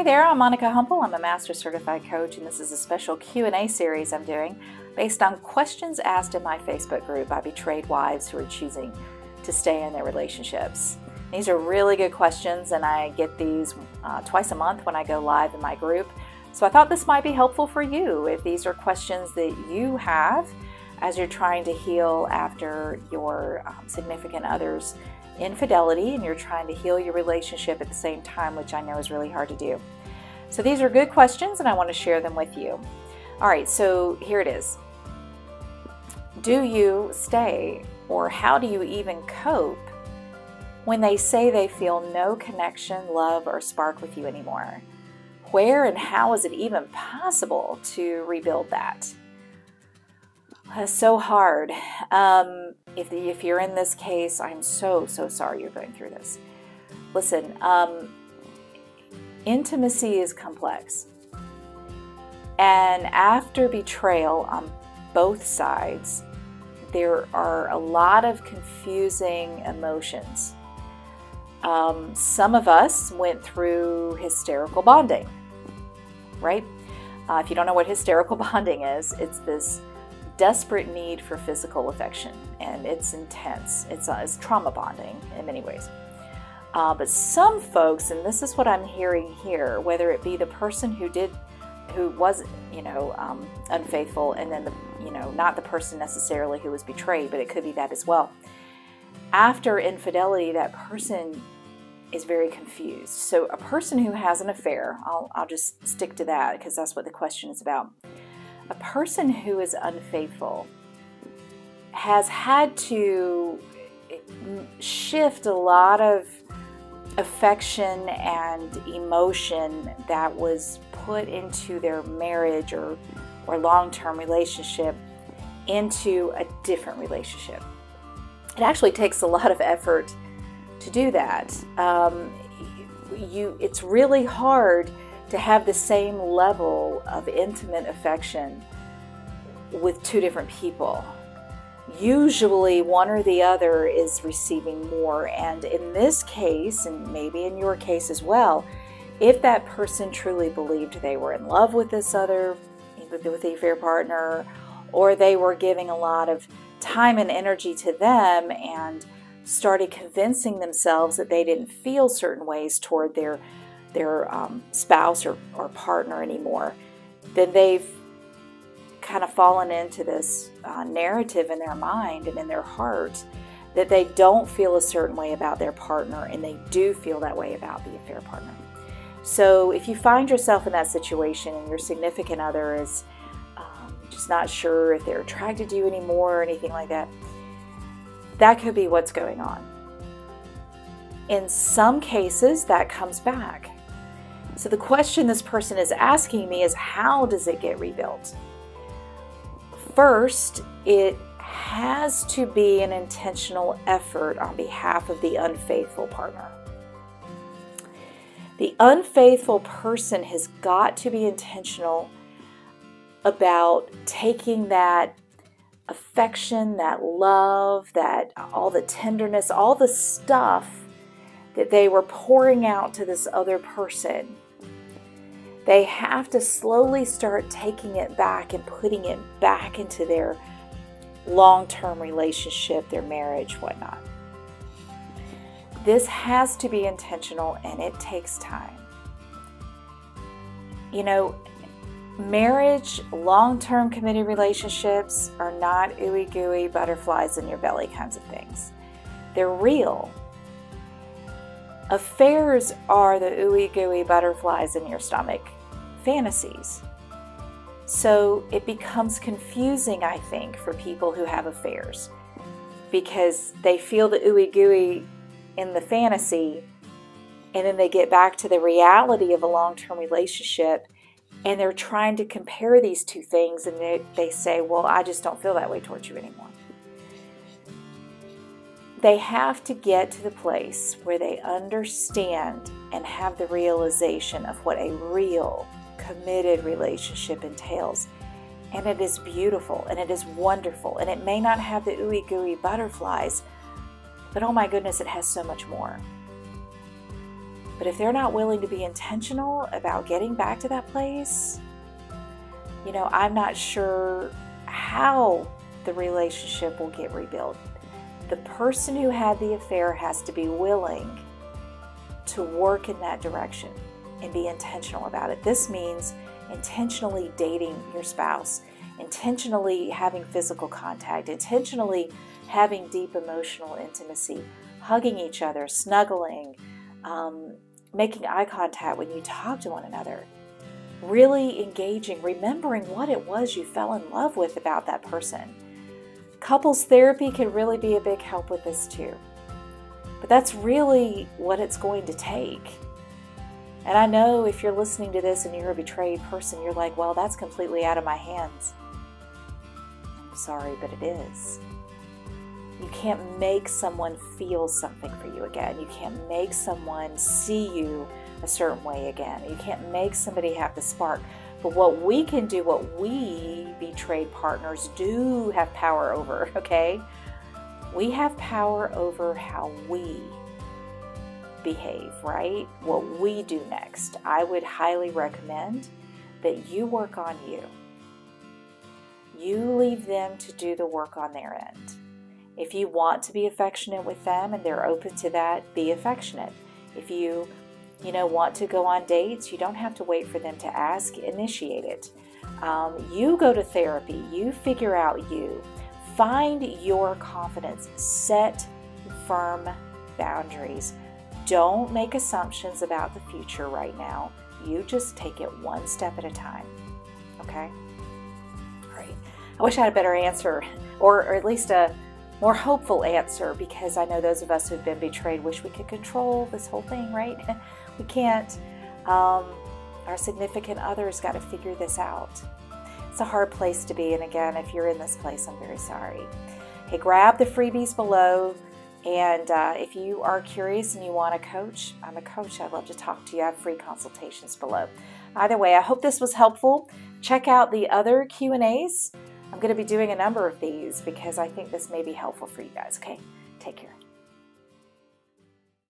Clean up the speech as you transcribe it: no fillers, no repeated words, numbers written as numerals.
there, I'm Monica Humple. I'm a Master Certified Coach, and this is a special Q&A series I'm doing based on questions asked in my Facebook group by betrayed wives who are choosing to stay in their relationships. These are really good questions, and I get these twice a month when I go live in my group. So I thought this might be helpful for you if these are questions that you have as you're trying to heal after your significant other's infidelity, and you're trying to heal your relationship at the same time, which I know is really hard to do. So these are good questions, and I want to share them with you. All right, so here it is. Do you stay, or how do you even cope when they say they feel no connection, love, or spark with you anymore? Where and how is it even possible to rebuild that? That's so hard. If you're in this case, I'm so sorry you're going through this. Listen, intimacy is complex. And after betrayal on both sides, there are a lot of confusing emotions. Some of us went through hysterical bonding, right? If you don't know what hysterical bonding is, it's this desperate need for physical affection, and it's intense. It's trauma bonding in many ways. But some folks, and this is what I'm hearing here, whether it be the person who was, unfaithful, and then not the person necessarily who was betrayed, but it could be that as well. After infidelity, that person is very confused. So a person who has an affair, I'll just stick to that because that's what the question is about. A person who is unfaithful has had to shift a lot of affection and emotion that was put into their marriage or long-term relationship into a different relationship. It actually takes a lot of effort to do that. It's really hard to have the same level of intimate affection with two different people. Usually one or the other is receiving more, and in this case, and maybe in your case as well, if that person truly believed they were in love with this other, with the affair partner, or they were giving a lot of time and energy to them and started convincing themselves that they didn't feel certain ways toward their spouse or partner anymore, then they've kind of fallen into this narrative in their mind and in their heart that they don't feel a certain way about their partner, and they do feel that way about the affair partner. So if you find yourself in that situation and your significant other is just not sure if they're attracted to you anymore or anything like that, that could be what's going on. In some cases, that comes back. So the question this person is asking me is, how does it get rebuilt? First, it has to be an intentional effort on behalf of the unfaithful partner. The unfaithful person has got to be intentional about taking that affection, that love, that all the tenderness, all the stuff that they were pouring out to this other person. They have to slowly start taking it back and putting it back into their long-term relationship, their marriage, whatnot. This has to be intentional, and it takes time. Marriage, long-term committed relationships are not ooey gooey butterflies in your belly kinds of things. They're real. Affairs are the ooey gooey butterflies in your stomach fantasies. So it becomes confusing, I think, for people who have affairs, because they feel the ooey gooey in the fantasy, and then they get back to the reality of a long-term relationship, and they're trying to compare these two things, and they say, well, I just don't feel that way towards you anymore. They have to get to the place where they understand and have the realization of what a real, committed relationship entails. And it is beautiful, and it is wonderful, and it may not have the ooey gooey butterflies, but oh my goodness, it has so much more. But if they're not willing to be intentional about getting back to that place, you know, I'm not sure how the relationship will get rebuilt. The person who had the affair has to be willing to work in that direction and be intentional about it. This means intentionally dating your spouse, intentionally having physical contact, intentionally having deep emotional intimacy, hugging each other, snuggling, making eye contact when you talk to one another, really engaging, remembering what it was you fell in love with about that person. Couples therapy can really be a big help with this too. But that's really what it's going to take. And I know if you're listening to this and you're a betrayed person, you're like, well, that's completely out of my hands. I'm sorry, but it is. You can't make someone feel something for you again. You can't make someone see you a certain way again. You can't make somebody have the spark. But what we can do, what we betrayed partners do have power over, okay? We have power over how we behave, right? What we do next. I would highly recommend that you work on you. You leave them to do the work on their end. If you want to be affectionate with them and they're open to that, be affectionate. If you want to go on dates, you don't have to wait for them to ask, initiate it. You go to therapy, you figure out you. Find your confidence, set firm boundaries. Don't make assumptions about the future right now. You just take it one step at a time, okay? All right. I wish I had a better answer, or at least a more hopeful answer, because I know those of us who've been betrayed wish we could control this whole thing, right? We can't. Our significant other's got to figure this out. It's a hard place to be, and again, if you're in this place, I'm very sorry. Hey, grab the freebies below, and if you are curious and you want a coach, I'm a coach. I'd love to talk to you. I have free consultations below. Either way, I hope this was helpful. Check out the other Q&As. I'm going to be doing a number of these because I think this may be helpful for you guys, okay? Take care.